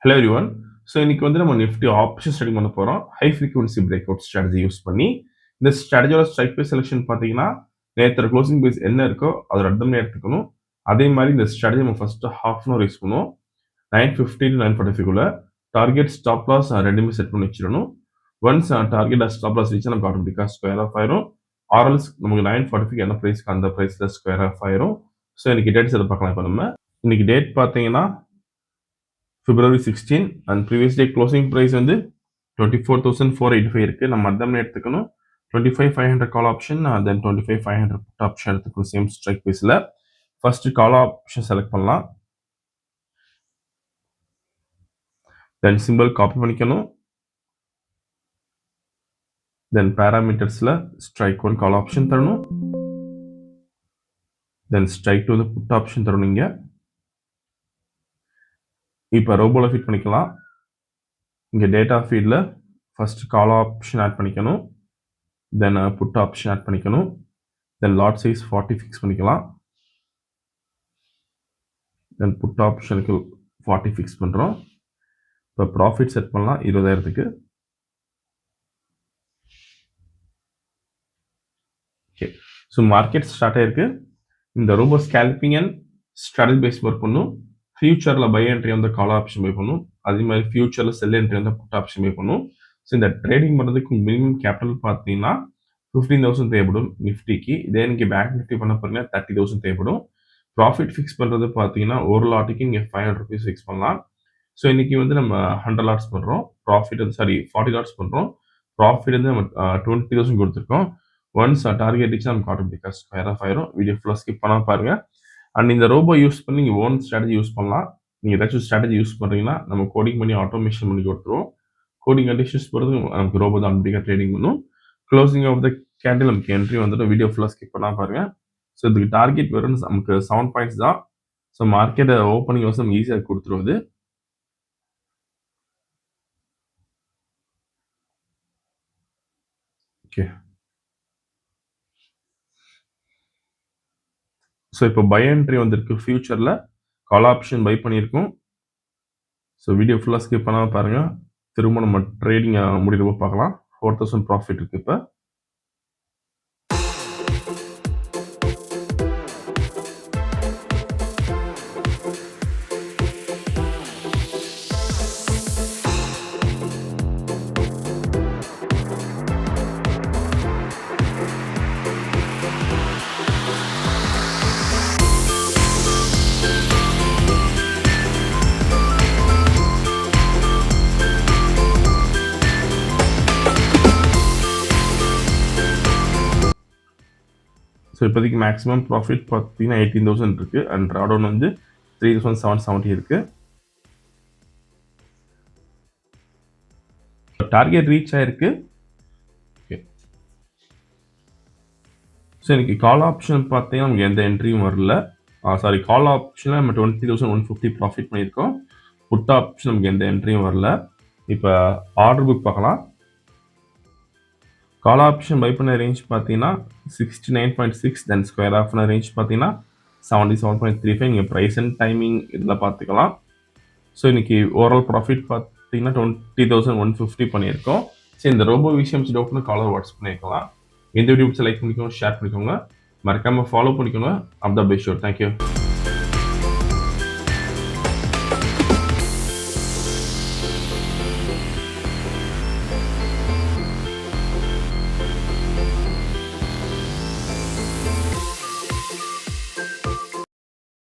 Hello everyone. So இன்னைக்கு வந்து நம்ம நிஃப்டி ஆப்ஷன் ஸ்டடி பண்ண போகிறோம். High frequency break out strategy use பண்ணி. இந்த ஸ்ட்ராட்டஜியோட ஸ்ட்ரைக் ப்ரைஸ் செலெக்ஷன் பார்த்தீங்கன்னா நேற்று க்ளோசிங் ப்ரைஸ் என்ன இருக்கோ அதை ரெண்டுமே எடுத்துக்கணும். அதே மாதிரி இந்த ஸ்ட்ராட்டஜி நம்ம first half an hour use பண்ணுவோம். 9:50 to 9:45 டார்கெட் ஸ்டாப் லாஸ் ரெண்டுமே செட் பண்ணி வச்சிடணும். Once target stop loss reach நமக்கு ஆட்டோமேட்டிக்காக ஸ்கொயர் ஆஃப் ஆயிரும். ஆர்எல்ஸ் நமக்கு 9:45 என்ன ப்ரைஸ்க்கு அந்த ப்ரைஸில் ஸ்கொயர் ஆஃப் ஆயிரும். ஸோ இன்னைக்கு டேட்ஸ் எதை பார்க்கலாம். இப்போ நம்ம இன்னைக்கு டேட் பார்த்தீங்கன்னா February 16 and previous day closing price வந்து 24,485 இருக்கு. நம்ம மத்தமே எடுத்துக்கணும். 25,500 call option then 25,500 put option எடுத்துக்கணும் சேம் ஸ்ட்ரைக் ப்ரைஸ்ல. ஃபர்ஸ்ட் call option செலக்ட் பண்ணலாம். then symbol காப்பி பண்ணிக்கணும். then parametersல strike 1 call option தரணும். then strike 2 வந்து put option தரணும். இங்க இப்போ ரோபோல ஃபிட் பண்ணிக்கலாம். இங்க டேட்டா ஃபீல்ட்ல ஃபர்ஸ்ட் கால் ஆப்ஷன் ஆட் பண்ணிக்கணும். தென் புட் ஆப்ஷன் ஆட் பண்ணிக்கணும். தென் லாட் சைஸ் 40 ஃபிக்ஸ் பண்ணிக்கலாம். தென் புட் ஆப்ஷனுக்கு 40 ஃபிக்ஸ் பண்ணுறோம். இப்போ ப்ராஃபிட் செட் பண்ணலாம் 20,000க்கு. ஓகே, ஸோ மார்க்கெட் ஸ்டார்ட் ஆயிருக்கு. இந்த robo scalping and strategy base work பண்ணும். ஃபியூச்சரில் பை என்ட்ரி வந்து கால் ஆப்ஷன் பை பண்ணும். அதே மாதிரி ஃபியூச்சரில் செல் என்ட்ரி வந்து புட் ஆப்ஷன் பை பண்ணும். ஸோ இந்த ட்ரேடிங் பண்ணுறதுக்கு மினிமம் கேபிட்டல் பார்த்தீங்கன்னா 15,000 தேவைப்படும் நிஃப்டிக்கு. இதே நீங்கள் பேங்க் நிஃப்டி பண்ண போறீங்கன்னா 30,000 தேவைப்படும். ப்ராஃபிட் ஃபிக்ஸ் பண்ணுறது பார்த்தீங்கன்னா ஒரு லாட்டுக்கு இங்கே 500 rupees ஃபிக்ஸ் பண்ணலாம். ஸோ இன்னைக்கு வந்து நம்ம 100 லாட்ஸ் பண்ணுறோம். ப்ராஃபிட் வந்து 40 லாட்ஸ் பண்ணுறோம். ப்ராஃபிட் வந்து நம்ம 20,000 கொடுத்துருக்கோம். ஒன்ஸ் டார்கெட் ரீச் நமக்கு ஆட்டோமேட்டிக்காக ஸ்கொயர் ஆஃப் ஆயிரும். வீடியோ ஃபுல்லாக ஸ்கிப் பண்ணால் பாருங்க. அண்ட் இந்த ரோபோ யூஸ் பண்ணி நீங்கள் ஓன் ஸ்ட்ராட்டஜி யூஸ் பண்ணலாம். நீங்கள் ஏதாச்சும் ஸ்ட்ராட்டஜி யூஸ் பண்ணுறீங்கன்னா நம்ம கோடிங் பண்ணி ஆட்டோமேஷன் பண்ணி கொடுத்துருவோம். கோடிங் கண்டிஷன்ஸ் போகிறது நமக்கு ரோபோ தான் ஆட்டோமேட்டிக்காக ட்ரேடிங் பண்ணும். க்ளோசிங் ஆஃப் த கேண்டில் நமக்கு என்ட்ரி வந்துட்டு வீடியோ ஃபுல்லாக ஸ்கிப் பண்ணால் பாருங்க. ஸோ இதுக்கு டார்கெட் வரும் நமக்கு 7 பாயிண்ட்ஸ் தான். ஸோ மார்க்கெட்டை ஓப்பனிங் வந்து நம்ம ஈஸியாக கொடுத்துருவது. ஓகே, ஸோ இப்போ பை என்ட்ரி வந்திருக்கு. ஃபியூச்சரில் கால் ஆப்ஷன் பை பண்ணியிருக்கோம். ஸோ வீடியோ ஃபுல்லாக ஸ்கிப் பண்ணாமல் பாருங்கள். திரும்ப நம்ம ட்ரேடிங் முடிவு பார்க்கலாம். 4,000 ப்ராஃபிட் இருக்குது இப்போ. ஸோ இப்போதைக்கு மேக்ஸிமம் ப்ராஃபிட் பார்த்தீங்கன்னா 18,000 இருக்குது. அண்ட் ட்ராடவுன் வந்து 3,770 இருக்குது. டார்கெட் ரீச் ஆயிருக்கு. ஓகே, ஸோ இன்னைக்கு கால் ஆப்ஷன் பார்த்தீங்கன்னா நமக்கு எந்த என்ட்ரியும் வரல. கால் ஆப்ஷனில் நம்ம 20,150 ப்ராஃபிட் பண்ணியிருக்கோம். புட் ஆப்ஷன் நமக்கு எந்த என்ட்ரியும் வரல. இப்போ ஆர்டர் புக் பார்க்கலாம். கால் ஆப்ஷன் பை பண்ண ரேஞ்ச் பார்த்தீங்கன்னா 69.6. தென் ஸ்கொயர் ஆஃப் ரேஞ்ச் பார்த்தீங்கன்னா 77.35. நீங்கள் ப்ரைஸ் அண்ட் டைமிங் இதில் பார்த்துக்கலாம். ஸோ இன்னைக்கு ஓவரால் ப்ராஃபிட் பார்த்தீங்கன்னா 20,150 பண்ணியிருக்கோம். ஸோ இந்த ரோபோ விஷயம் டவுட்னு காலர் வாட்ஸ்அப் பண்ணியிருக்கலாம். இந்த வீடியோ லைக் பண்ணிக்கோங்க, ஷேர் பண்ணிக்கோங்க, மறக்காமல் ஃபாலோ பண்ணிக்கோங்க. அப் த பெஸ்ட் ஷோ. தேங்க்யூ.